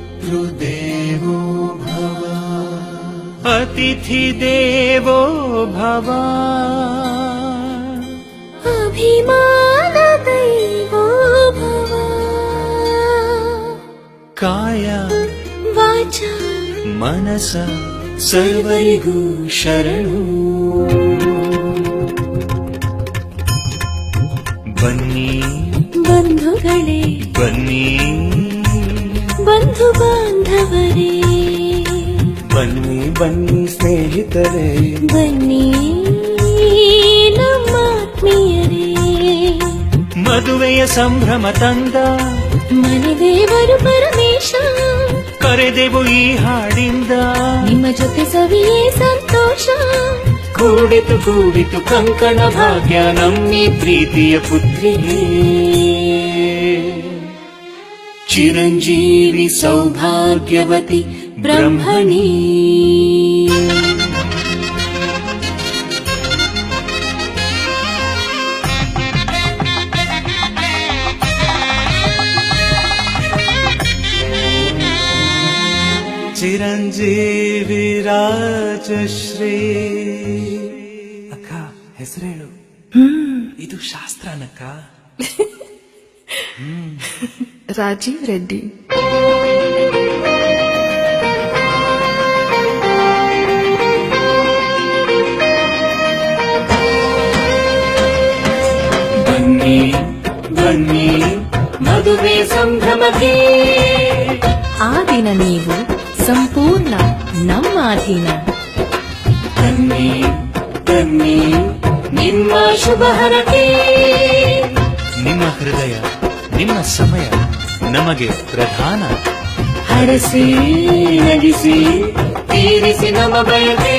पितृदेवो भव अतिथि देवो भव अभिमान दैवो भव काय वाचा मनस सर्वरिगु शरणु बन्नी बंधुगळे बन्नी ಬಂಧು ಬಾಂಧವರೇ ಬನ್ನಿ ಬನ್ನಿ ಸ್ನೇಹಿತರೆ ಬನ್ನಿ ನಮ್ಮಾತ್ಮೀಯರೇ ಮದುವೆಯ ಸಂಭ್ರಮ ತಂದ ಮನೆ ದೇವರು ಪರಮೇಶ ಕರೆದೆವು ಈ ಹಾಡಿಂದ ನಿಮ್ಮ ಜೊತೆ ಸವಿಯೇ ಸಂತೋಷ ಕೂಡಿತು ಕೂಡಿತು ಕಂಕಣ ಭಾಗ್ಯ ನಮ್ಮಿ ಪ್ರೀತಿಯ ಪುತ್ರಿಗೆ ಚಿರಂಜೀವಿ ಸೌಭಾಗ್ಯವತಿ ಬ್ರಹ್ಮಣಿ ಚಿರಂಜೀವಿ ರಾಜಶ್ರೀ ಅಕ್ಕ ಹೆಸರೇಳು ಇದು ಶಾಸ್ತ್ರನಕ್ಕ ರಾಜೀವ್ ರೆಡ್ಡಿ ಬನ್ನಿ ಬನ್ನಿ ಮದುವೆ ಸಂಭ್ರಮಕ್ಕೆ ಆ ದಿನ ನೀವು ಸಂಪೂರ್ಣ ನಮ್ಮ ಅಧೀನ ಬನ್ನಿ ಬನ್ನಿ ನಿಮ್ಮ ಶುಭ ಹರಕೆ ನಿಮ್ಮ ಹೃದಯ ನಿಮ್ಮ ಸಮಯ ನಮಗೆ ಪ್ರಧಾನ ಹರಸಿ ನಗಿಸಿ ತೀರಿಸಿ ನಮ್ಮ ಬಯಕೆ